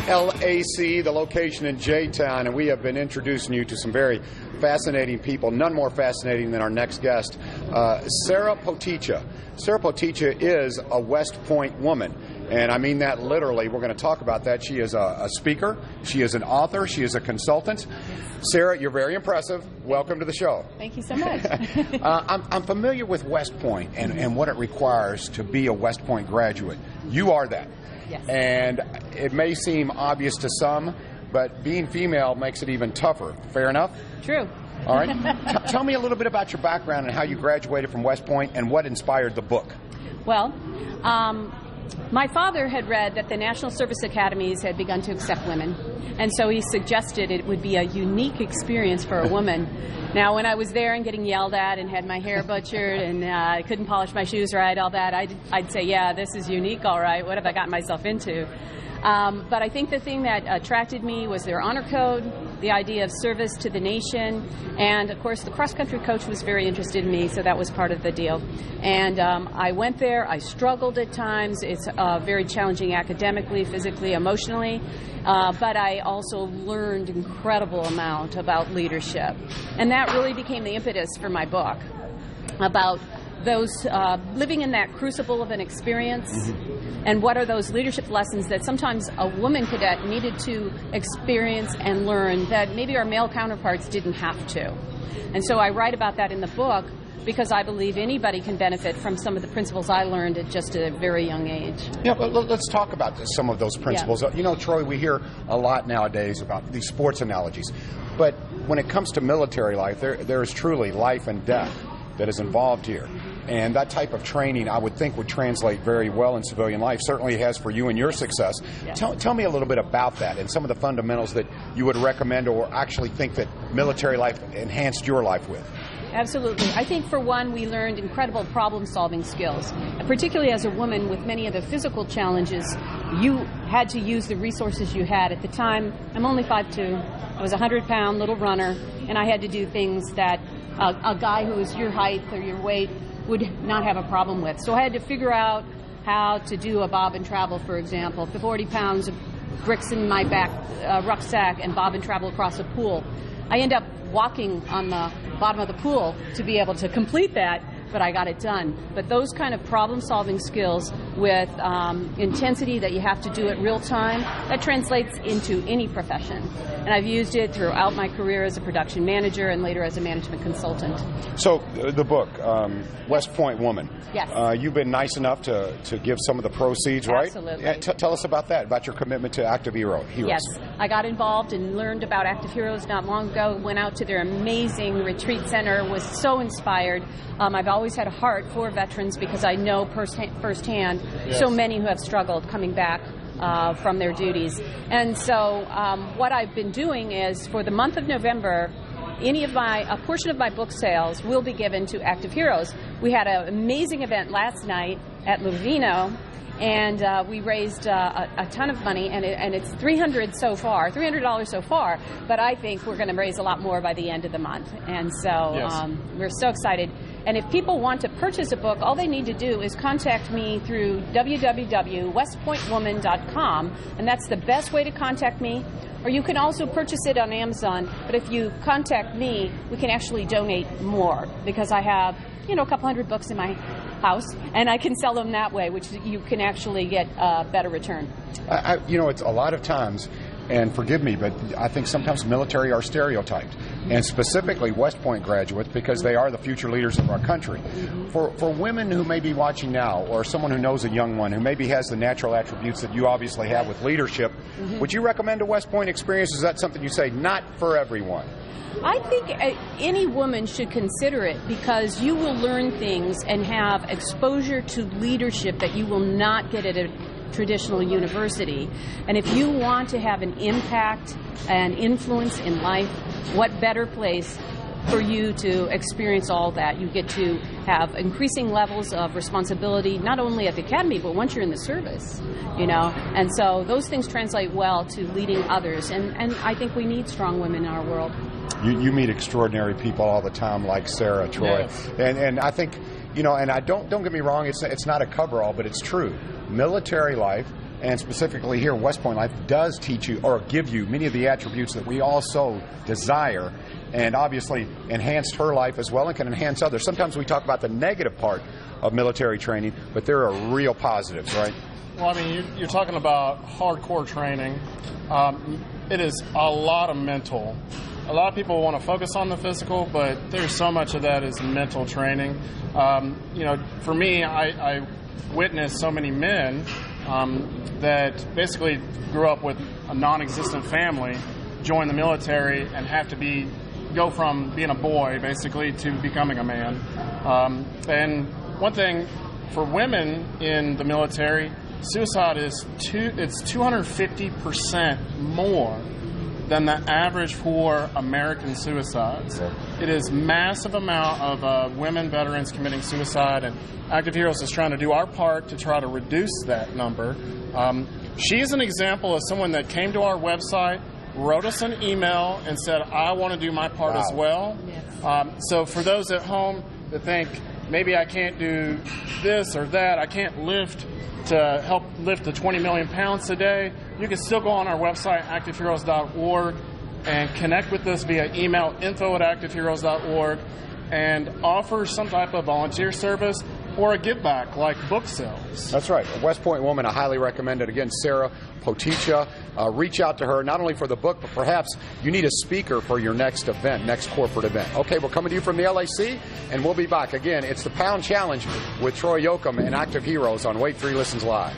LAC, the location in J-Town, and we have been introducing you to some very fascinating people, none more fascinating than our next guest, Sara Poticha. Sara Poticha is a West Point woman, and I mean that literally. We're going to talk about that. She is a speaker, she is an author, she is a consultant. Sara, you're very impressive. Welcome to the show. Thank you so much. I'm familiar with West Point and what it requires to be a West Point graduate. You are that. Yes. And it may seem obvious to some, but being female makes it even tougher. Fair enough? True. All right. Tell me a little bit about your background and how you graduated from West Point and what inspired the book. Well, my father had read that the National Service Academies had begun to accept women, and so he suggested it would be a unique experience for a woman. Now, when I was there and getting yelled at and had my hair butchered and I couldn't polish my shoes right, all that, I'd say, yeah, this is unique, all right. What have I gotten myself into? But I think the thing that attracted me was their honor code, the idea of service to the nation, and of course the cross-country coach was very interested in me, so that was part of the deal. And I went there, I struggled at times. It's very challenging academically, physically, emotionally, but I also learned an incredible amount about leadership. And that really became the impetus for my book, about those living in that crucible of an experience, and what are those leadership lessons that sometimes a woman cadet needed to experience and learn that maybe our male counterparts didn't have to. And so I write about that in the book because I believe anybody can benefit from some of the principles I learned at just a very young age. Yeah, but let's talk about some of those principles. Yeah. You know, Troy, we hear a lot nowadays about these sports analogies, but when it comes to military life, there is truly life and death that is involved here. And that type of training, I would think, would translate very well in civilian life. Certainly it has for you and your success. Yeah. Tell me a little bit about that and some of the fundamentals that you would recommend or actually think that military life enhanced your life with. Absolutely. I think, for one, we learned incredible problem-solving skills. And particularly as a woman with many of the physical challenges, you had to use the resources you had. At the time, I'm only 5'2". I was a 100-pound little runner, and I had to do things that a guy who was your height or your weight would not have a problem with. So I had to figure out how to do a bob and travel, for example. 40 pounds of bricks in my back rucksack and bob and travel across a pool. I end up walking on the bottom of the pool to be able to complete that, but I got it done. But those kind of problem-solving skills with intensity that you have to do at real time, that translates into any profession. And I've used it throughout my career as a production manager and later as a management consultant. So the book, Westpointwoman. Yes. You've been nice enough to give some of the proceeds, right? Absolutely. Yeah, tell us about that, about your commitment to Active Heroes. Yes. I got involved and learned about Active Heroes not long ago, went out to their amazing retreat center, was so inspired. I've always had a heart for veterans because I know firsthand so many who have struggled coming back from their duties. And so what I've been doing is, for the month of November, a portion of my book sales will be given to Active Heroes. We had an amazing event last night at Lovino, and we raised a ton of money, and it's $300 so far, but I think we're going to raise a lot more by the end of the month. And so we're so excited. And if people want to purchase a book, all they need to do is contact me through www.westpointwoman.com, and that's the best way to contact me. Or you can also purchase it on Amazon, but if you contact me, we can actually donate more, because I have, a couple hundred books in my house, and I can sell them that way, which you can actually get a better return. It's a lot of times, and forgive me, but I think sometimes military are stereotyped, and specifically West Point graduates, because they are the future leaders of our country. For women who may be watching now, or someone who knows a young one who maybe has the natural attributes that you obviously have with leadership, would you recommend a West Point experience? Is that something you say, not for everyone? I think any woman should consider it, because you will learn things and have exposure to leadership that you will not get at a traditional university. And if you want to have an impact and influence in life, what better place for you to experience all that? You get to have increasing levels of responsibility, not only at the academy, but once you're in the service, And so those things translate well to leading others. And I think we need strong women in our world. You meet extraordinary people all the time, like Sara, Troy. Yes. And I think you know, and I don't get me wrong, it's not a coverall, but it's true. Military life, and specifically here West Point life, does teach you or give you many of the attributes that we also desire, and obviously enhanced her life as well and can enhance others. Sometimes we talk about the negative part of military training, but there are real positives, right? Well, I mean, you're talking about hardcore training. It is a lot of mental. A lot of people want to focus on the physical, but there's so much of that is mental training. You know, for me, I witnessed so many men that basically grew up with a non-existent family, join the military, and have to go from being a boy, basically, to becoming a man. And one thing, for women in the military, suicide is 250% more than the average for American suicides. It is massive amount of women veterans committing suicide, and Active Heroes is trying to do our part to try to reduce that number. She's an example of someone that came to our website, wrote us an email, and said, I want to do my part as well. Yes. So for those at home that think, maybe I can't do this or that, I can't lift to help lift the 20 million pounds today, you can still go on our website, activeheroes.org, and connect with us via email, info@activeheroes.org, and offer some type of volunteer service or a give back like book sales. That's right. Westpointwoman, I highly recommend it. Again, Sara Poticha. Reach out to her, not only for the book, but perhaps you need a speaker for your next event, next corporate event. Okay, we're coming to you from the LAC, and we'll be back. Again, it's the Pound Challenge with Troy Yoakum and Active Heroes on Wait 3 Listens Live.